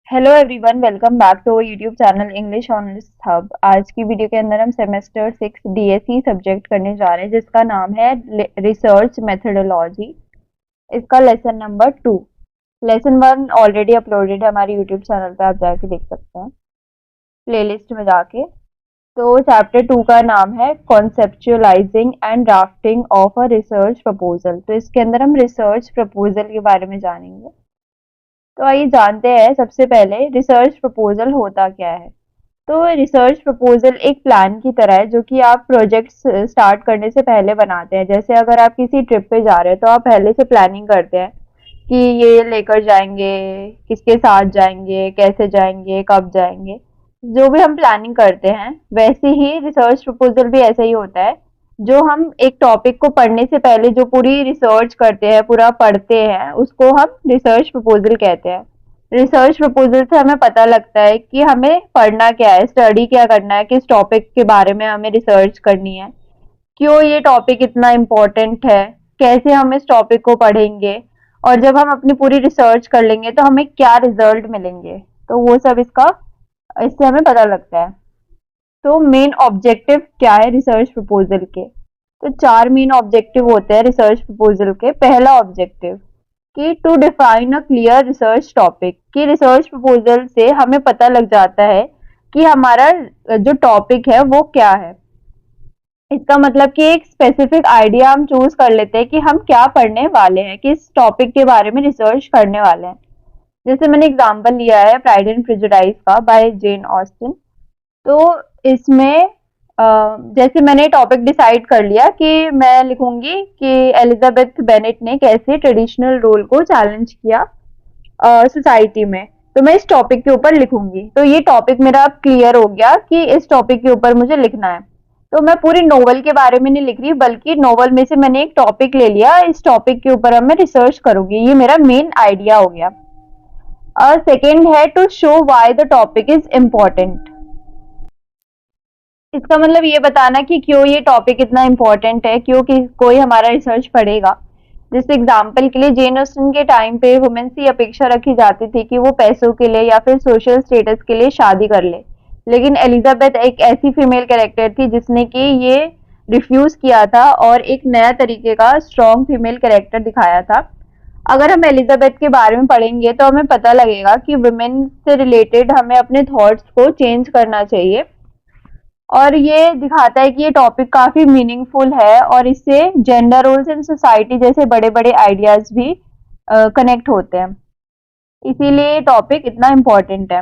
Hello everyone, welcome back to our YouTube channel English honours hub. आज की video के अंदर हम सेमेस्टर 6 डीएसई सब्जेक्ट करने जा रहे हैं जिसका नाम है रिसर्च मेथडोलॉजी। इसका lesson number 2। Lesson 1 already uploaded है हमारे यूट्यूब चैनल पे, आप जाके देख सकते हैं प्लेलिस्ट में जाके। तो चैप्टर 2 का नाम है conceptualizing and drafting of a research proposal. तो इसके अंदर हम रिसर्च प्रपोजल के बारे में जानेंगे। तो आइए जानते हैं सबसे पहले रिसर्च प्रपोजल होता क्या है। तो रिसर्च प्रपोजल एक प्लान की तरह है जो कि आप प्रोजेक्ट स्टार्ट करने से पहले बनाते हैं। जैसे अगर आप किसी ट्रिप पे जा रहे हैं तो आप पहले से प्लानिंग करते हैं कि ये लेकर जाएंगे, किसके साथ जाएंगे, कैसे जाएंगे, कब जाएंगे। जो भी हम प्लानिंग करते हैं वैसे ही रिसर्च प्रपोजल भी ऐसा ही होता है। जो हम एक टॉपिक को पढ़ने से पहले जो पूरी रिसर्च करते हैं, पूरा पढ़ते हैं, उसको हम रिसर्च प्रपोजल कहते हैं। रिसर्च प्रपोजल से हमें पता लगता है कि हमें पढ़ना क्या है, स्टडी क्या करना है, किस टॉपिक के बारे में हमें रिसर्च करनी है, क्यों ये टॉपिक इतना इम्पोर्टेंट है, कैसे हम इस टॉपिक को पढ़ेंगे, और जब हम अपनी पूरी रिसर्च कर लेंगे तो हमें क्या रिजल्ट मिलेंगे। तो वो सब इससे हमें पता लगता है। तो मेन ऑब्जेक्टिव क्या है रिसर्च प्रपोजल के? तो चार मेन ऑब्जेक्टिव होते हैं रिसर्च प्रपोजल के। पहला ऑब्जेक्टिव कि to define a clear research topic, कि रिसर्च प्रपोजल से हमें पता लग जाता है कि हमारा जो टॉपिक है वो क्या है। इसका मतलब कि एक स्पेसिफिक आइडिया हम चूज कर लेते हैं कि हम क्या पढ़ने वाले हैं, किस टॉपिक के बारे में रिसर्च करने वाले हैं। जैसे मैंने एग्जांपल लिया है प्राइड एंड प्रेजुडिस का बाय जेन ऑस्टिन। तो इसमें जैसे मैंने टॉपिक डिसाइड कर लिया कि मैं लिखूंगी कि एलिजाबेथ बेनेट ने कैसे ट्रेडिशनल रोल को चैलेंज किया सोसाइटी में। तो मैं इस टॉपिक के ऊपर लिखूंगी। तो ये टॉपिक मेरा अब क्लियर हो गया कि इस टॉपिक के ऊपर मुझे लिखना है। तो मैं पूरी नोवेल के बारे में नहीं लिख रही, बल्कि नोवेल में से मैंने एक टॉपिक ले लिया, इस टॉपिक के ऊपर अब मैं रिसर्च करूंगी। ये मेरा मेन आइडिया हो गया। और सेकेंड है to show why the topic is important. इसका मतलब ये बताना कि क्यों ये टॉपिक इतना इम्पोर्टेंट है, क्यों कि कोई हमारा रिसर्च पढ़ेगा। जैसे एग्जाम्पल के लिए जेन ऑस्टन के टाइम पे वुमेन से अपेक्षा रखी जाती थी कि वो पैसों के लिए या फिर सोशल स्टेटस के लिए शादी कर ले। लेकिन एलिजाबेथ एक ऐसी फीमेल कैरेक्टर थी जिसने कि ये रिफ्यूज किया था और एक नया तरीके का स्ट्रॉन्ग फीमेल कैरेक्टर दिखाया था। अगर हम एलिजाबेथ के बारे में पढ़ेंगे तो हमें पता लगेगा कि वुमेन से रिलेटेड हमें अपने थॉट्स को चेंज करना चाहिए। और ये दिखाता है कि ये टॉपिक काफी मीनिंगफुल है और इससे जेंडर रोल्स इन सोसाइटी जैसे बड़े बड़े आइडियाज भी कनेक्ट होते हैं। इसीलिए ये टॉपिक इतना इम्पोर्टेंट है।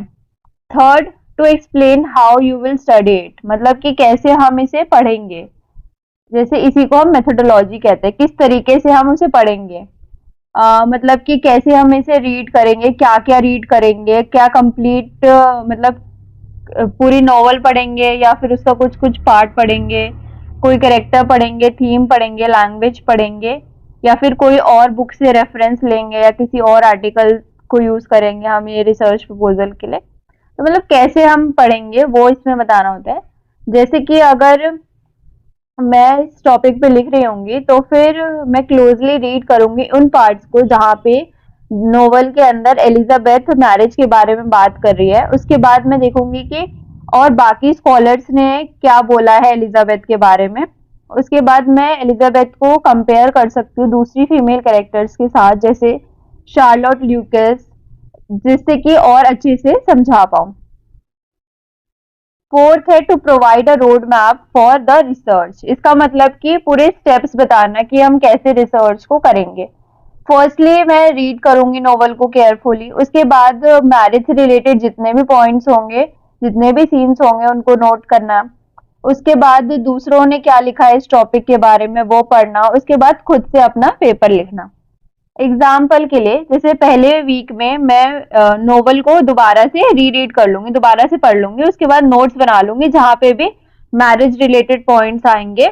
Third, to explain how you will study it, मतलब कि कैसे हम इसे पढ़ेंगे। जैसे इसी को हम मेथोडोलॉजी कहते हैं, किस तरीके से हम उसे पढ़ेंगे। मतलब कि कैसे हम इसे रीड करेंगे, क्या क्या रीड करेंगे, क्या कंप्लीट मतलब पूरी नॉवल पढ़ेंगे या फिर उसका कुछ कुछ पार्ट पढ़ेंगे, कोई कैरेक्टर पढ़ेंगे, थीम पढ़ेंगे, लैंग्वेज पढ़ेंगे, या फिर कोई और बुक से रेफरेंस लेंगे या किसी और आर्टिकल को यूज करेंगे हम ये रिसर्च प्रपोजल के लिए। तो मतलब कैसे हम पढ़ेंगे वो इसमें बताना होता है। जैसे कि अगर मैं इस टॉपिक पे लिख रही होंगी तो फिर मैं क्लोजली रीड करूंगी उन पार्ट्स को जहाँ पे नोवेल के अंदर एलिजाबेथ मैरिज के बारे में बात कर रही है। उसके बाद मैं देखूंगी कि और बाकी स्कॉलर्स ने क्या बोला है एलिजाबेथ के बारे में। उसके बाद मैं एलिजाबेथ को कंपेयर कर सकती हूँ दूसरी फीमेल कैरेक्टर्स के साथ, जैसे शार्लोट ल्यूकस, जिससे कि और अच्छे से समझा पाऊँ। फोर्थ है to provide a road map for the research. इसका मतलब कि पूरे स्टेप्स बताना कि हम कैसे रिसर्च को करेंगे। फर्स्टली मैं रीड करूंगी नोवेल को केयरफुली। उसके बाद मैरिज से रिलेटेड जितने भी पॉइंट्स होंगे, जितने भी सीन्स होंगे, उनको नोट करना। उसके बाद दूसरों ने क्या लिखा है इस टॉपिक के बारे में वो पढ़ना। उसके बाद खुद से अपना पेपर लिखना। एग्जाम्पल के लिए जैसे पहले वीक में मैं नोवेल को दोबारा से रीरीड कर लूंगी, दोबारा से पढ़ लूंगी। उसके बाद नोट्स बना लूंगी जहाँ पे भी मैरिज रिलेटेड पॉइंट्स आएंगे,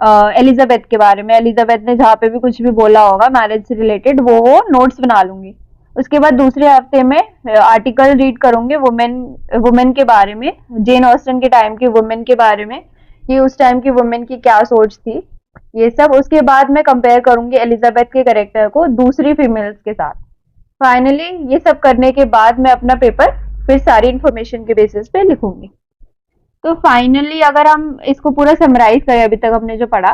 एलिजाबेथ के बारे में, एलिजाबेथ ने जहाँ पे भी कुछ भी बोला होगा मैरिज से रिलेटेड, वो नोट्स बना लूंगी। उसके बाद दूसरे हफ्ते में आर्टिकल रीड करूंगी वुमेन वुमेन के बारे में, जेन ऑस्टन के टाइम की वुमेन के बारे में, कि उस टाइम की वुमेन की क्या सोच थी, ये सब। उसके बाद मैं कंपेयर करूंगी एलिजाबेथ के कैरेक्टर को दूसरी फीमेल्स के साथ। फाइनली ये सब करने के बाद मैं अपना पेपर फिर सारी इंफॉर्मेशन के बेसिस पे लिखूंगी। तो फाइनली अगर हम इसको पूरा समराइज करें अभी तक हमने जो पढ़ा,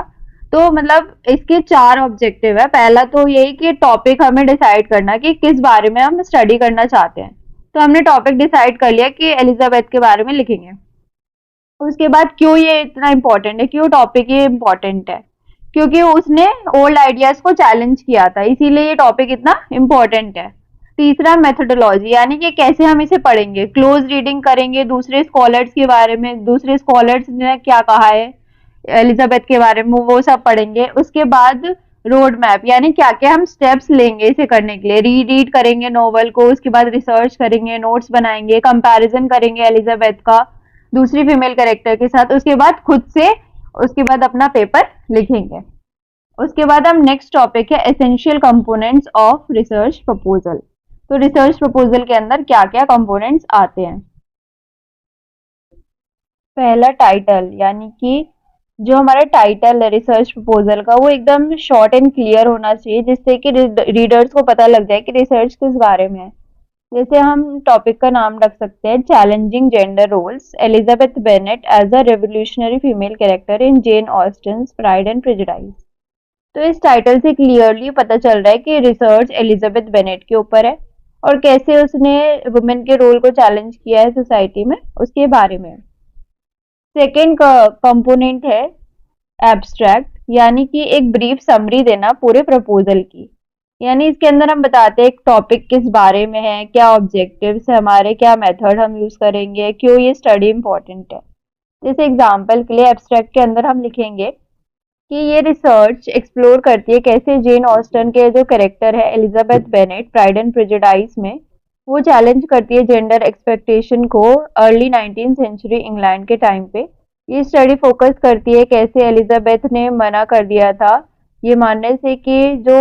तो मतलब इसके 4 ऑब्जेक्टिव है। पहला तो यही कि टॉपिक हमें डिसाइड करना कि किस बारे में हम स्टडी करना चाहते हैं। तो हमने टॉपिक डिसाइड कर लिया कि एलिजाबेथ के बारे में लिखेंगे। उसके बाद क्यों ये इतना इम्पोर्टेंट है, क्यों टॉपिक ये इम्पोर्टेंट है, क्योंकि उसने ओल्ड आइडियाज को चैलेंज किया था, इसीलिए ये टॉपिक इतना इम्पोर्टेंट है। तीसरा मेथोडोलॉजी, यानी कि कैसे हम इसे पढ़ेंगे, क्लोज रीडिंग करेंगे दूसरे स्कॉलर्स के बारे में, दूसरे स्कॉलर्स ने क्या कहा है एलिजाबेथ के बारे में, वो सब पढ़ेंगे। उसके बाद रोड मैप, यानी क्या क्या हम स्टेप्स लेंगे इसे करने के लिए। रीड करेंगे नोवेल को, उसके बाद रिसर्च करेंगे, नोट्स बनाएंगे, कंपैरिजन करेंगे एलिजाबेथ का दूसरी फीमेल कैरेक्टर के साथ, उसके बाद खुद से उसके बाद अपना पेपर लिखेंगे। उसके बाद हम नेक्स्ट टॉपिक है essential components of research proposal. तो रिसर्च प्रपोजल के अंदर क्या क्या कंपोनेंट्स आते हैं। पहला टाइटल, यानी कि जो हमारा टाइटल है रिसर्च प्रपोजल का वो एकदम शॉर्ट एंड क्लियर होना चाहिए, जिससे कि रीडर्स को पता लग जाए कि रिसर्च किस बारे में है। जैसे हम टॉपिक का नाम रख सकते हैं challenging gender roles, Elizabeth Bennet as a revolutionary female character in Jane Austen's Pride and Prejudice. तो इस टाइटल से क्लियरली पता चल रहा है कि रिसर्च एलिजाबेथ बेनेट के ऊपर है और कैसे उसने वुमेन के रोल को चैलेंज किया है सोसाइटी में, उसके बारे में। सेकेंड कंपोनेंट है एब्स्ट्रैक्ट, यानी कि एक ब्रीफ समरी देना पूरे प्रपोजल की। यानी इसके अंदर हम बताते हैं एक टॉपिक किस बारे में है, क्या ऑब्जेक्टिव्स है हमारे, क्या मेथड हम यूज करेंगे, क्यों ये स्टडी इंपॉर्टेंट है। जैसे एग्जांपल के लिए एब्स्ट्रैक्ट के अंदर हम लिखेंगे कि ये रिसर्च एक्सप्लोर करती है कैसे जेन ऑस्टन के जो कैरेक्टर है Elizabeth Bennet pride and prejudice में, वो चैलेंज करती है जेंडर एक्सपेक्टेशन को अर्ली 19th सेंचुरी इंग्लैंड के टाइम पे। ये स्टडी फोकस करती है कैसे एलिजाबेथ ने मना कर दिया था ये मानने से कि जो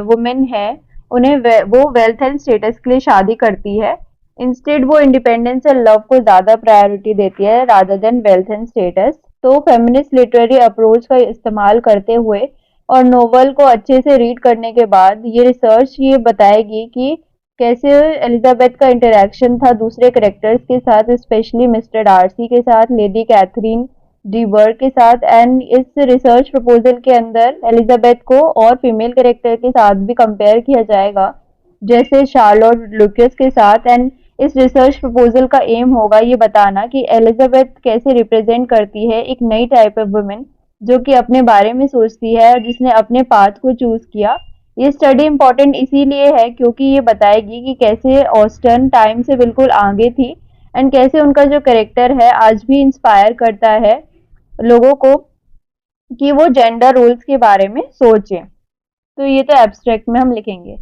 वुमेन है उन्हें वो वेल्थ एंड स्टेटस के लिए शादी करती है। इंस्टेड वो इंडिपेंडेंस एंड लव को ज्यादा प्रायोरिटी देती है rather than wealth and status. तो फेमिनिस्ट लिटरेरी अप्रोच का इस्तेमाल करते हुए और नोवेल को अच्छे से रीड करने के बाद ये रिसर्च ये बताएगी कि कैसे एलिजाबेथ का इंटरेक्शन था दूसरे करेक्टर्स के साथ, स्पेशली मिस्टर डार्सी के साथ, लेडी कैथरीन डीबर के साथ। एंड इस रिसर्च प्रपोजल के अंदर एलिजाबेथ को और फीमेल कैरेक्टर के साथ भी कंपेयर किया जाएगा, जैसे शार्लोट लुकियस के साथ। एंड इस रिसर्च प्रपोजल का एम होगा ये बताना कि एलिजाबेथ कैसे रिप्रेजेंट करती है एक नई टाइप ऑफ वुमेन जो कि अपने बारे में सोचती है और जिसने अपने पाथ को चूज किया। ये स्टडी इम्पोर्टेंट इसीलिए है क्योंकि ये बताएगी कि कैसे ऑस्टन टाइम से बिल्कुल आगे थी एंड कैसे उनका जो कैरेक्टर है आज भी इंस्पायर करता है लोगों को कि वो जेंडर रोल्स के बारे में सोचें। तो ये तो एब्स्ट्रैक्ट में हम लिखेंगे।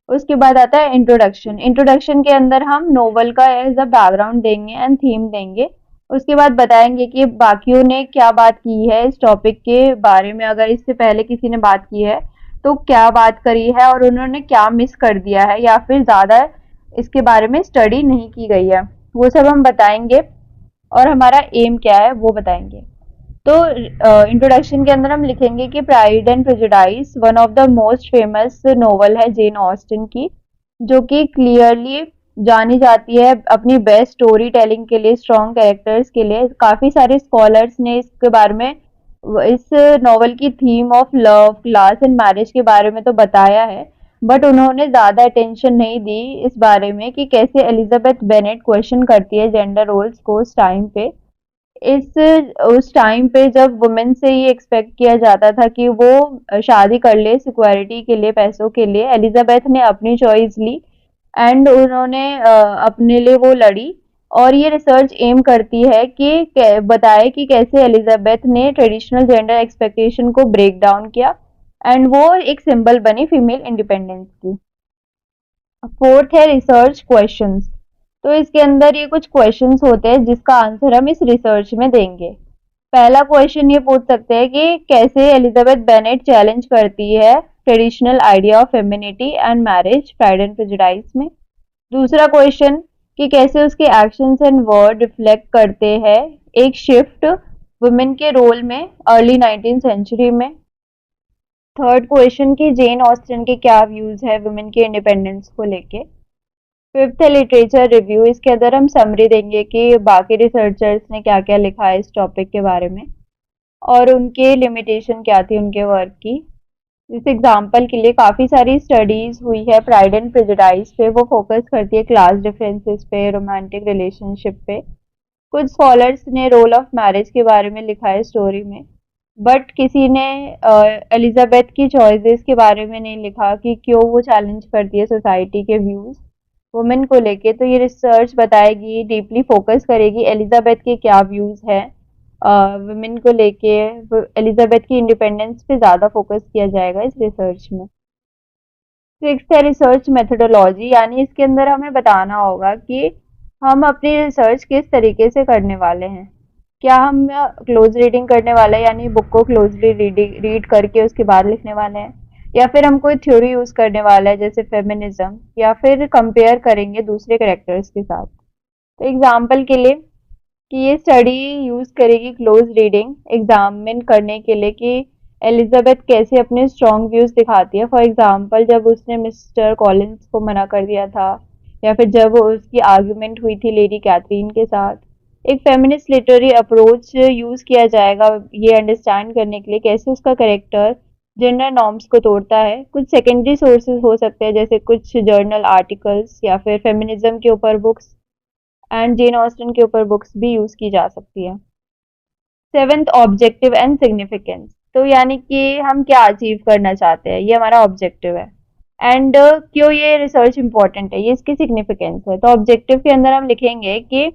उसके बाद आता है इंट्रोडक्शन। इंट्रोडक्शन के अंदर हम नोवेल का एज अ बैकग्राउंड देंगे एंड थीम देंगे। उसके बाद बताएंगे कि बाकियों ने क्या बात की है इस टॉपिक के बारे में, अगर इससे पहले किसी ने बात की है तो क्या बात करी है और उन्होंने क्या मिस कर दिया है या फिर ज़्यादा इसके बारे में स्टडी नहीं की गई है, वो सब हम बताएंगे और हमारा एम क्या है वो बताएंगे। तो इंट्रोडक्शन के अंदर हम लिखेंगे कि pride and prejudice one of the most famous novel है जेन ऑस्टन की, जो कि क्लियरली जानी जाती है अपनी बेस्ट स्टोरी टेलिंग के लिए, स्ट्रॉन्ग कैरेक्टर्स के लिए। काफ़ी सारे स्कॉलर्स ने इसके बारे में इस नॉवल की theme of love, class and marriage के बारे में तो बताया है, बट उन्होंने ज़्यादा अटेंशन नहीं दी इस बारे में कि कैसे एलिजाबेथ बेनेट क्वेश्चन करती है जेंडर रोल्स को उस टाइम पे। इस उस टाइम पे जब वुमेन से ये एक्सपेक्ट किया जाता था कि वो शादी कर ले सिक्योरिटी के लिए, पैसों के लिए, एलिजाबेथ ने अपनी चॉइस ली एंड उन्होंने अपने लिए वो लड़ी। और ये रिसर्च एम करती है कि बताए कि कैसे एलिजाबेथ ने ट्रेडिशनल जेंडर एक्सपेक्टेशन को ब्रेक डाउन किया एंड वो एक सिंबल बनी फीमेल इंडिपेंडेंस की। फोर्थ है रिसर्च क्वेश्चंस। तो इसके अंदर ये कुछ क्वेश्चंस होते हैं जिसका आंसर हम इस रिसर्च में देंगे। पहला क्वेश्चन ये पूछ सकते हैं कि कैसे एलिजाबेथ बेनेट चैलेंज करती है traditional idea of femininity and marriage pride and prejudice में। दूसरा क्वेश्चन कि कैसे उसके एक्शंस एंड वर्ड रिफ्लेक्ट करते हैं एक शिफ्ट वुमेन के रोल में अर्ली 19th सेंचुरी में। थर्ड क्वेश्चन की जेन ऑस्टिन के क्या व्यूज है वुमेन के इंडिपेंडेंस को लेके। फिफ्थ है लिटरेचर रिव्यू, इसके अंदर हम समरी देंगे कि बाकी रिसर्चर्स ने क्या क्या लिखा है इस टॉपिक के बारे में और उनके लिमिटेशन क्या थी उनके वर्क की। इस एग्जाम्पल के लिए काफ़ी सारी स्टडीज हुई है प्राइड एंड प्रेजुडाइज पे, वो फोकस करती है क्लास डिफरेंसेस पे, रोमांटिक रिलेशनशिप पे। कुछ स्कॉलर्स ने रोल ऑफ मैरिज के बारे में लिखा है स्टोरी में, बट किसी ने एलिजाबेथ की चॉइसेस के बारे में नहीं लिखा कि क्यों वो चैलेंज करती है सोसाइटी के व्यूज वुमेन को लेके। तो ये रिसर्च बताएगी, डीपली फोकस करेगी एलिजाबेथ के क्या व्यूज है वुमेन को लेके। एलिजाबेथ की इंडिपेंडेंस पे ज़्यादा फोकस किया जाएगा इस रिसर्च में। सिक्स्थ है रिसर्च मेथडोलॉजी, यानी इसके अंदर हमें बताना होगा कि हम अपनी रिसर्च किस तरीके से करने वाले हैं। क्या हम क्लोज रीडिंग करने वाले हैं, यानी बुक को क्लोजली रीड करके उसके बाद लिखने वाले हैं, या फिर हम कोई थ्योरी यूज करने वाले हैं जैसे फेमिनिज्म, या फिर कंपेयर करेंगे दूसरे करेक्टर्स के साथ। तो एग्जाम्पल के लिए कि ये स्टडी यूज करेगी क्लोज रीडिंग एग्जामिन करने के लिए कि एलिजाबेथ कैसे अपने स्ट्रॉन्ग व्यूज दिखाती है। फॉर एग्जाम्पल जब उसने मिस्टर कॉलिंस को मना कर दिया था, या फिर जब उसकी आर्ग्यूमेंट हुई थी लेडी कैथरीन के साथ। एक फेमिनिस्ट लिटरेरी अप्रोच यूज किया जाएगा ये अंडरस्टैंड करने के लिए कैसे उसका करेक्टर जेंडर नॉर्म्स को तोड़ता है। कुछ सेकेंडरी सोर्सेज हो सकते हैं जैसे कुछ जर्नल आर्टिकल्स या फिर फेमिनिज्म के ऊपर बुक्स एंड जेन ऑस्टन के ऊपर बुक्स भी यूज की जा सकती है। सेवेंथ ऑब्जेक्टिव एंड सिग्निफिकेंस, तो यानी कि हम क्या अचीव करना चाहते हैं, ये हमारा ऑब्जेक्टिव है। एंड क्यों ये रिसर्च इंपॉर्टेंट है, ये इसकी सिग्निफिकेंस है। तो ऑब्जेक्टिव के अंदर हम लिखेंगे कि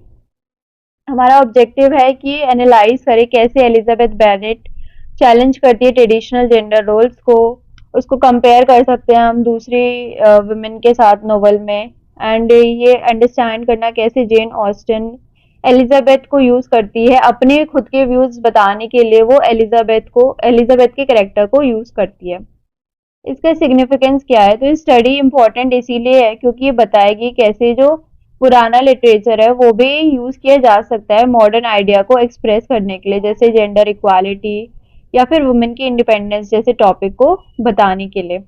हमारा ऑब्जेक्टिव है कि एनालाइज करें कैसे एलिजाबेथ बेनेट चैलेंज करती है ट्रेडिशनल जेंडर रोल्स को। उसको कंपेयर कर सकते हैं हम दूसरी वुमेन के साथ नोवेल में। एंड ये अंडरस्टैंड करना कैसे जेन ऑस्टन एलिजाबेथ को यूज करती है अपने खुद के व्यूज बताने के लिए, वो एलिजाबेथ के कैरेक्टर को यूज करती है। इसका सिग्निफिकेंस क्या है, तो ये स्टडी इम्पोर्टेंट इसीलिए है क्योंकि ये बताएगी कैसे जो पुराना लिटरेचर है वो भी यूज किया जा सकता है मॉडर्न आइडिया को एक्सप्रेस करने के लिए, जैसे जेंडर इक्वालिटी या फिर वुमेन की इंडिपेंडेंस जैसे टॉपिक को बताने के लिए।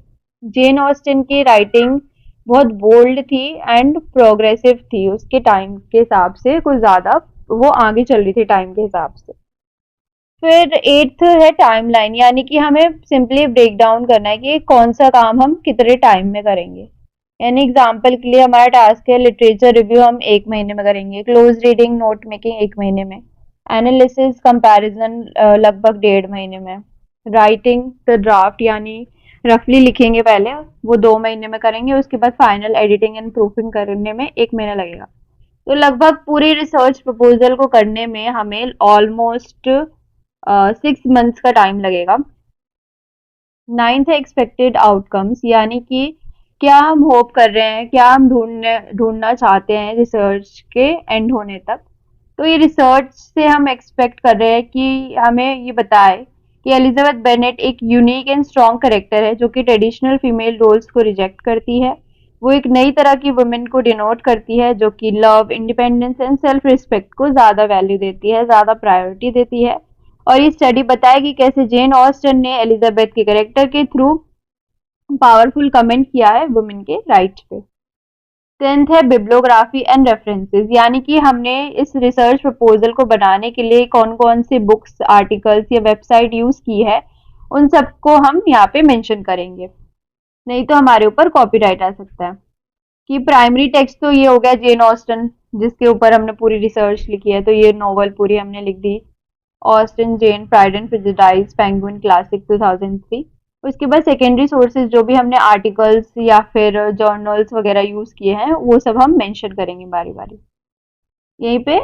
जेन ऑस्टिन की राइटिंग बहुत बोल्ड थी एंड प्रोग्रेसिव थी, उसके टाइम के हिसाब से कुछ ज्यादा वो आगे चल रही थी टाइम के हिसाब से। फिर एट्थ है टाइमलाइन, यानी कि हमें सिंपली ब्रेक डाउन करना है कि कौन सा काम हम कितने टाइम में करेंगे। यानी एग्जांपल के लिए हमारा टास्क है लिटरेचर रिव्यू हम 1 महीने में करेंगे, क्लोज रीडिंग नोट मेकिंग 1 महीने में, एनालिसिस कंपैरिजन लगभग 1.5 महीने में, राइटिंग द ड्राफ्ट यानी रफली लिखेंगे पहले, वो 2 महीने में करेंगे, उसके बाद फाइनल एडिटिंग एंड प्रूफिंग करने में 1 महीना लगेगा। तो लगभग पूरी रिसर्च प्रपोजल को करने में हमें ऑलमोस्ट 6 मंथ्स का टाइम लगेगा। नाइन्थ है एक्सपेक्टेड आउटकम्स, यानी कि क्या हम होप कर रहे हैं, क्या हम ढूंढना चाहते हैं रिसर्च के एंड होने तक। तो ये रिसर्च से हम एक्सपेक्ट कर रहे हैं कि हमें ये बताए कि एलिजाबेथ बेनेट एक यूनिक एंड स्ट्रॉन्ग करेक्टर है जो कि ट्रेडिशनल फीमेल रोल्स को रिजेक्ट करती है। वो एक नई तरह की वुमेन को डिनोट करती है जो कि love, independence and self respect को ज़्यादा वैल्यू देती है, ज़्यादा प्रायोरिटी देती है। और ये स्टडी बताएगी कैसे जेन ऑस्टन ने एलिजाबेथ के कैरेक्टर के थ्रू पावरफुल कमेंट किया है वुमेन के राइट पे। टेंथ है बिब्लियोग्राफी एंड रेफरेंसेस, यानी कि हमने इस रिसर्च प्रपोजल को बनाने के लिए कौन कौन से बुक्स, आर्टिकल्स या वेबसाइट यूज की है, उन सबको हम यहाँ पे मेंशन करेंगे, नहीं तो हमारे ऊपर कॉपीराइट आ सकता है। कि प्राइमरी टेक्स्ट तो ये हो गया जेन ऑस्टन जिसके ऊपर हमने पूरी रिसर्च लिखी है, तो ये नॉवल पूरी हमने लिख दी, Austen Jane Pride and Prejudice Penguin Classic 2003। उसके बाद सेकेंडरी सोर्सेज जो भी हमने आर्टिकल्स या फिर जर्नल्स वगैरह यूज किए हैं वो सब हम मेंशन करेंगे बारी बारी। यहीं पे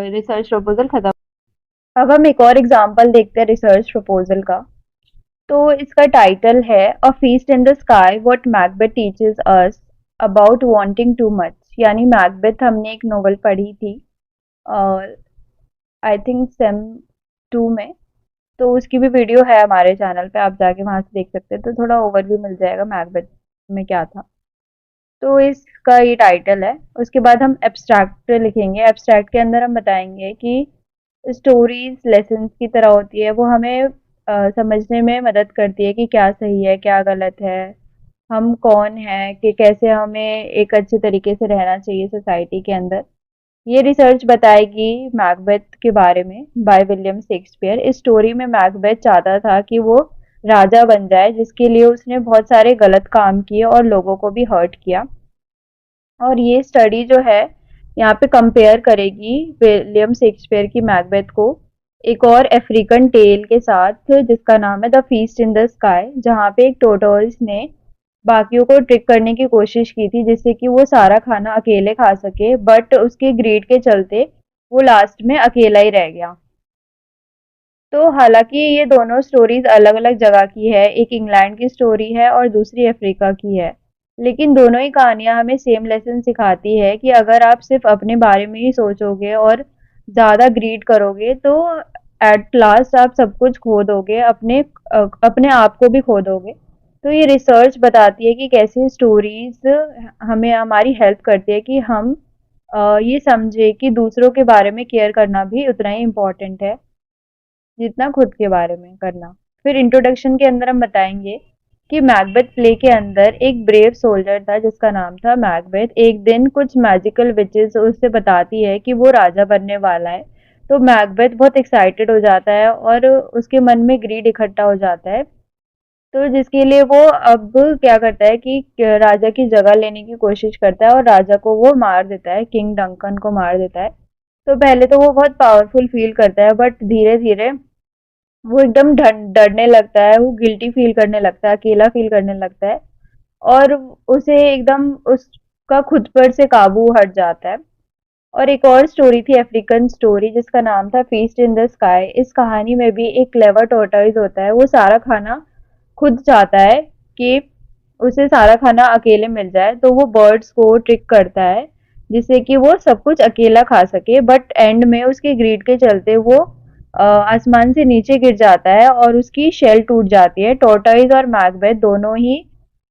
रिसर्च प्रपोजल खत्म। अब हम एक और एग्जांपल देखते हैं रिसर्च प्रपोजल का। तो इसका टाइटल है अ feast in the sky what Macbeth teaches us about wanting too much, यानी मैकबेथ हमने एक नोवेल पढ़ी थी आई थिंक सेम 2 में। तो उसकी भी वीडियो है हमारे चैनल पे, आप जाके वहाँ से देख सकते हैं, तो थोड़ा ओवरव्यू मिल जाएगा मैकबेथ में क्या था। तो इसका ये टाइटल है। उसके बाद हम एब्स्ट्रैक्ट लिखेंगे। एब्स्ट्रैक्ट के अंदर हम बताएंगे कि स्टोरीज लेसन्स की तरह होती है, वो हमें समझने में मदद करती है कि क्या सही है, क्या गलत है, हम कौन हैं, कि कैसे हमें एक अच्छे तरीके से रहना चाहिए सोसाइटी के अंदर। ये रिसर्च बताएगी मैकबेथ के बारे में बाय विलियम शेक्सपियर। इस स्टोरी में मैकबेथ चाहता था कि वो राजा बन जाए, जिसके लिए उसने बहुत सारे गलत काम किए और लोगों को भी हर्ट किया। और ये स्टडी जो है यहाँ पे कंपेयर करेगी विलियम शेक्सपियर की मैकबेथ को एक और अफ्रीकन टेल के साथ जिसका नाम है the feast in the sky, जहाँ पे एक टोटोइस ने बाकियों को ट्रिक करने की कोशिश की थी जिससे कि वो सारा खाना अकेले खा सके, बट उसके ग्रीड के चलते वो लास्ट में अकेला ही रह गया। तो हालांकि ये दोनों स्टोरीज अलग अलग जगह की है, एक इंग्लैंड की स्टोरी है और दूसरी अफ्रीका की है, लेकिन दोनों ही कहानियां हमें सेम लेसन सिखाती है कि अगर आप सिर्फ अपने बारे में ही सोचोगे और ज़्यादा ग्रीड करोगे तो एट लास्ट आप सब कुछ खो दोगे, अपने आप को भी खो दोगे। तो ये रिसर्च बताती है कि कैसे स्टोरीज हमें हमारी हेल्प करती है कि हम ये समझे कि दूसरों के बारे में केयर करना भी उतना ही इम्पोर्टेंट है जितना खुद के बारे में करना। फिर इंट्रोडक्शन के अंदर हम बताएंगे कि मैकबेथ प्ले के अंदर एक ब्रेव सोल्जर था जिसका नाम था मैकबेथ। एक दिन कुछ मैजिकल विचेस उससे बताती है कि वो राजा बनने वाला है। तो मैकबेथ बहुत एक्साइटेड हो जाता है और उसके मन में ग्रीड इकट्ठा हो जाता है। तो जिसके लिए वो अब क्या करता है कि राजा की जगह लेने की कोशिश करता है और राजा को वो मार देता है, किंग डंकन को मार देता है। तो पहले तो वो बहुत पावरफुल फील करता है, बट धीरे धीरे वो एकदम डरने लगता है, वो गिल्टी फील करने लगता है, अकेला फील करने लगता है और उसे एकदम उसका खुद पर से काबू हट जाता है। और एक और स्टोरी थी अफ्रीकन स्टोरी जिसका नाम था फीस्ट इन द स्काई। इस कहानी में भी एक क्लेवर टोर्टोइस होता है, वो सारा खाना खुद चाहता है कि उसे सारा खाना अकेले मिल जाए, तो वो बर्ड्स को ट्रिक करता है जिससे कि वो सब कुछ अकेला खा सके, बट एंड में उसके ग्रीड के चलते वो आसमान से नीचे गिर जाता है और उसकी शेल टूट जाती है। टोर्टोइस और मैकबेथ दोनों ही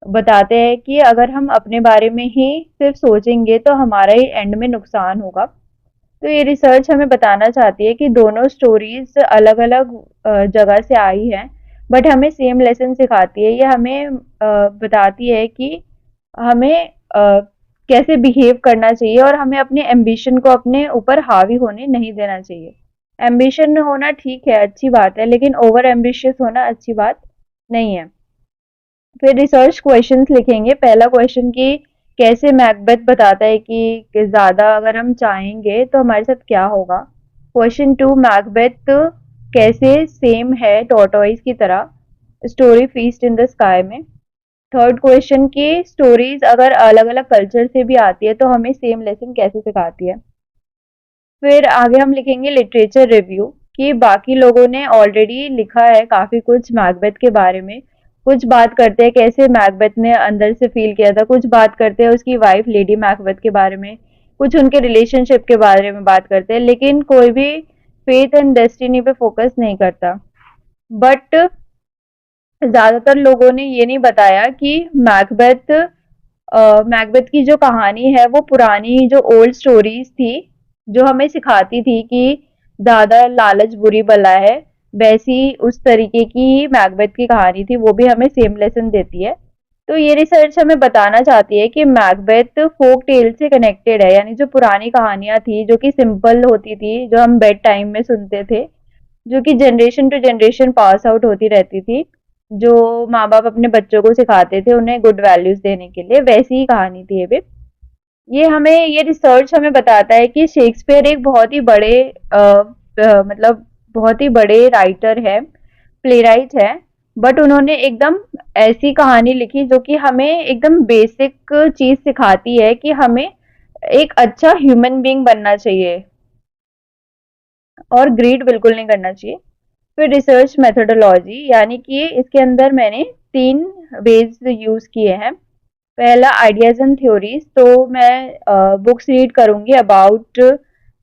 बताते हैं कि अगर हम अपने बारे में ही सिर्फ सोचेंगे तो हमारा ही एंड में नुकसान होगा। तो ये रिसर्च हमें बताना चाहती है कि दोनों स्टोरीज अलग अलग जगह से आई हैं, बट हमें सेम लेसन सिखाती है। ये हमें बताती है कि हमें कैसे बिहेव करना चाहिए और हमें अपने एम्बिशन को अपने ऊपर हावी होने नहीं देना चाहिए। एम्बिशन होना ठीक है, अच्छी बात है, लेकिन ओवर एम्बिशियस होना अच्छी बात नहीं है। फिर रिसर्च क्वेश्चंस लिखेंगे। पहला क्वेश्चन कि कैसे मैकबेथ बताता है कि ज़्यादा अगर हम चाहेंगे तो हमारे साथ क्या होगा। क्वेश्चन टू, मैकबेथ कैसे सेम है टॉर्टोइस की तरह story feast in the sky में। थर्ड क्वेश्चन की स्टोरीज अगर अलग अलग कल्चर से भी आती है तो हमें सेम लेसन कैसे सिखाती है। फिर आगे हम लिखेंगे लिटरेचर रिव्यू कि बाकी लोगों ने ऑलरेडी लिखा है काफ़ी कुछ मैकबेथ के बारे में। कुछ बात करते हैं कैसे मैकबेथ ने अंदर से फील किया था, कुछ बात करते हैं उसकी वाइफ लेडी मैकबेथ के बारे में, कुछ उनके रिलेशनशिप के बारे में बात करते हैं, लेकिन कोई भी फेथ एंड डेस्टिनी पे फोकस नहीं करता। बट ज़्यादातर लोगों ने ये नहीं बताया कि मैकबेथ की जो कहानी है वो पुरानी जो ओल्ड स्टोरीज थी जो हमें सिखाती थी कि ज्यादा लालच बुरी बला है, वैसी उस तरीके की मैकबेथ की कहानी थी, वो भी हमें सेम लेसन देती है। तो ये रिसर्च हमें बताना चाहती है कि मैकबेथ फोक टेल से कनेक्टेड है, यानी जो पुरानी कहानियां थी जो कि सिंपल होती थी, जो हम बेड टाइम में सुनते थे, जो कि generation to generation pass out होती रहती थी, जो माँ बाप अपने बच्चों को सिखाते थे उन्हें गुड वैल्यूज देने के लिए, वैसी ही कहानी थी ये भी। ये रिसर्च हमें बताता है कि शेक्सपियर एक बहुत ही बड़े मतलब बहुत ही बड़े राइटर है, प्लेराइट है, बट उन्होंने एकदम ऐसी कहानी लिखी जो कि हमें एकदम बेसिक चीज सिखाती है कि हमें एक अच्छा ह्यूमन बीइंग बनना चाहिए और ग्रीड बिल्कुल नहीं करना चाहिए। फिर रिसर्च मेथोडोलॉजी, यानी कि इसके अंदर मैंने 3 वेज यूज़ किए हैं। पहला आइडियाज़ एंड थ्योरीज़, तो मैं बुक्स रीड करूँगी अबाउट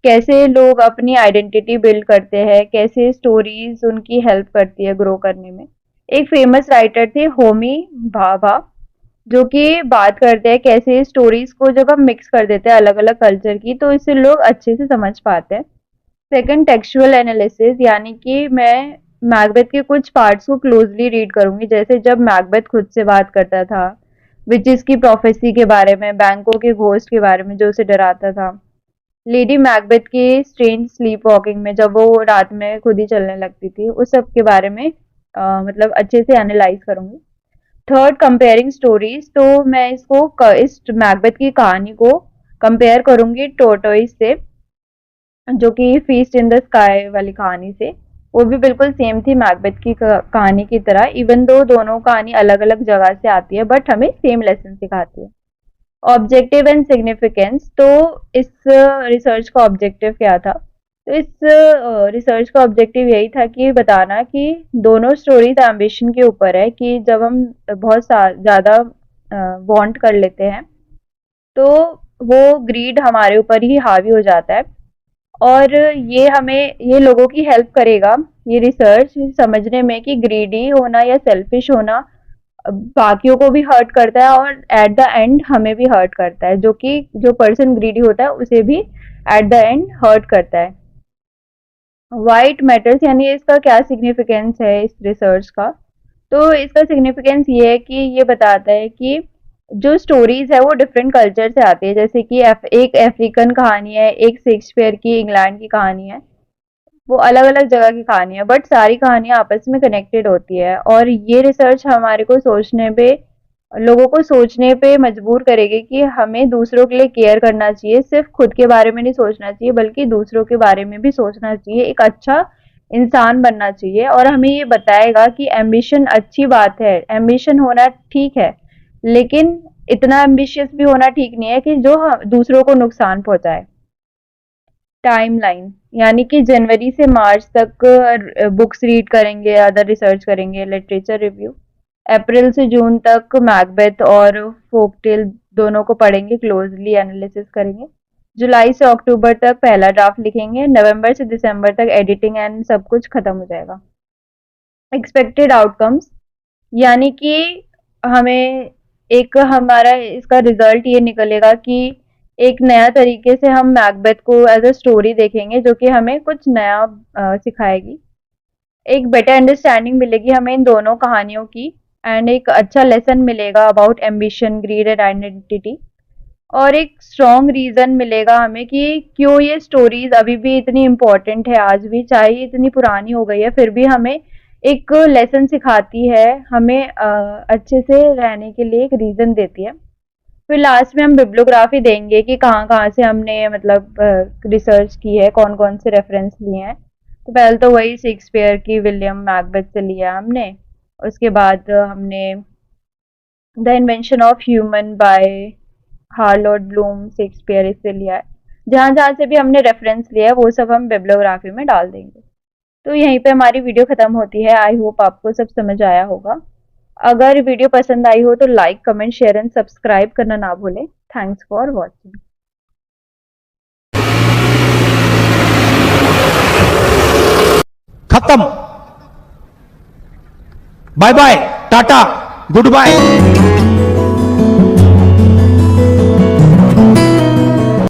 कैसे लोग अपनी आइडेंटिटी बिल्ड करते हैं, कैसे स्टोरीज़ उनकी हेल्प करती है ग्रो करने में। एक फेमस राइटर थे होमी भाभा, जो कि बात करते हैं कैसे स्टोरीज़ को जब हम मिक्स कर देते हैं अलग-अलग कल्चर की तो इससे लोग अच्छे से समझ पाते हैं। सेकंड टेक्सचुअल एनालिसिस, यानी कि मैं मैकबेथ के कुछ पार्ट्स को क्लोजली रीड करूंगी, जैसे जब मैकबेथ खुद से बात करता था, विचेस की प्रोफेसी के बारे में, बैंकों के घोस्ट के बारे में जो उसे डराता था, लेडी मैकबेथ की स्ट्रेंज स्लीप वॉकिंग में जब वो रात में खुद ही चलने लगती थी, उस सब के बारे में मतलब अच्छे से एनालाइज करूंगी। थर्ड, कंपेयरिंग स्टोरीज, तो मैं इस मैकबेथ की कहानी को कंपेयर करूंगी टोर्टोइस से, जो कि फीस्ट इन द स्काई वाली कहानी से। वो भी बिल्कुल सेम थी मैकबेथ की कहानी की तरह, इवन दो दोनों कहानी अलग अलग जगह से आती है बट हमें सेम लेसन सिखाती है। ऑब्जेक्टिव एंड सिग्निफिकेंस, तो इस रिसर्च का ऑब्जेक्टिव क्या था? तो इस रिसर्च का ऑब्जेक्टिव यही था कि बताना कि दोनों स्टोरीज एम्बिशन के ऊपर है, कि जब हम बहुत ज़्यादा वांट कर लेते हैं तो वो ग्रीड हमारे ऊपर ही हावी हो जाता है। और ये लोगों की हेल्प करेगा, ये रिसर्च समझने में कि ग्रीडी होना या सेल्फिश होना बाकियों को भी हर्ट करता है और एट द एंड हमें भी हर्ट करता है, जो कि जो पर्सन ग्रीडी होता है उसे भी एट द एंड हर्ट करता है। वाइट मैटर्स, यानी इसका क्या सिग्निफिकेंस है इस रिसर्च का? तो इसका सिग्निफिकेंस ये है कि ये बताता है कि जो स्टोरीज है वो डिफरेंट कल्चर से आती है, जैसे कि एक अफ्रीकन कहानी है, एक शेक्सपियर की इंग्लैंड की कहानी है, वो अलग अलग जगह की कहानी है बट सारी कहानियां आपस में कनेक्टेड होती है। और ये रिसर्च हमारे को सोचने पे, लोगों को सोचने पे मजबूर करेगी कि हमें दूसरों के लिए केयर करना चाहिए, सिर्फ खुद के बारे में नहीं सोचना चाहिए बल्कि दूसरों के बारे में भी सोचना चाहिए, एक अच्छा इंसान बनना चाहिए। और हमें ये बताएगा कि एम्बिशन अच्छी बात है, एम्बिशन होना ठीक है, लेकिन इतना एम्बिशियस भी होना ठीक नहीं है कि जो दूसरों को नुकसान पहुंचाए। टाइमलाइन, यानी कि जनवरी से मार्च तक बुक्स रीड करेंगे, अदर रिसर्च करेंगे, लिटरेचर रिव्यू। अप्रैल से जून तक मैकबेथ और फोकटेल दोनों को पढ़ेंगे, क्लोजली एनालिसिस करेंगे। जुलाई से अक्टूबर तक पहला ड्राफ्ट लिखेंगे, नवंबर से दिसंबर तक एडिटिंग एंड सब कुछ खत्म हो जाएगा। एक्सपेक्टेड आउटकम्स, यानी कि हमें एक हमारा इसका रिजल्ट ये निकलेगा कि एक नया तरीके से हम मैकबेथ को एज अ स्टोरी देखेंगे, जो कि हमें कुछ नया सिखाएगी। एक बेटर अंडरस्टैंडिंग मिलेगी हमें इन दोनों कहानियों की, एंड एक अच्छा लेसन मिलेगा about ambition, grid and identity. और एक स्ट्रॉन्ग रीजन मिलेगा हमें कि क्यों ये स्टोरीज अभी भी इतनी इम्पोर्टेंट है, आज भी चाहे ये इतनी पुरानी हो गई है फिर भी हमें एक लेसन सिखाती है, हमें अच्छे से रहने के लिए एक रीजन देती है। फिर लास्ट में हम बिब्लियोग्राफी देंगे कि कहाँ कहाँ से हमने मतलब रिसर्च की है, कौन कौन से रेफरेंस लिए हैं। तो पहले तो वही शेक्सपियर की विलियम मैकबेथ से लिया हमने, उसके बाद हमने the invention of human by Harold Bloom Shakespeare इससे लिया है। जहाँ जहाँ से भी हमने रेफरेंस लिया है वो सब हम बिब्लियोग्राफी में डाल देंगे। तो यहीं पे हमारी वीडियो खत्म होती है। आई होप आपको सब समझ आया होगा। अगर वीडियो पसंद आई हो तो like, comment, share and subscribe करना ना भूलें। Thanks for watching. खत्म। Bye bye, tata, good bye.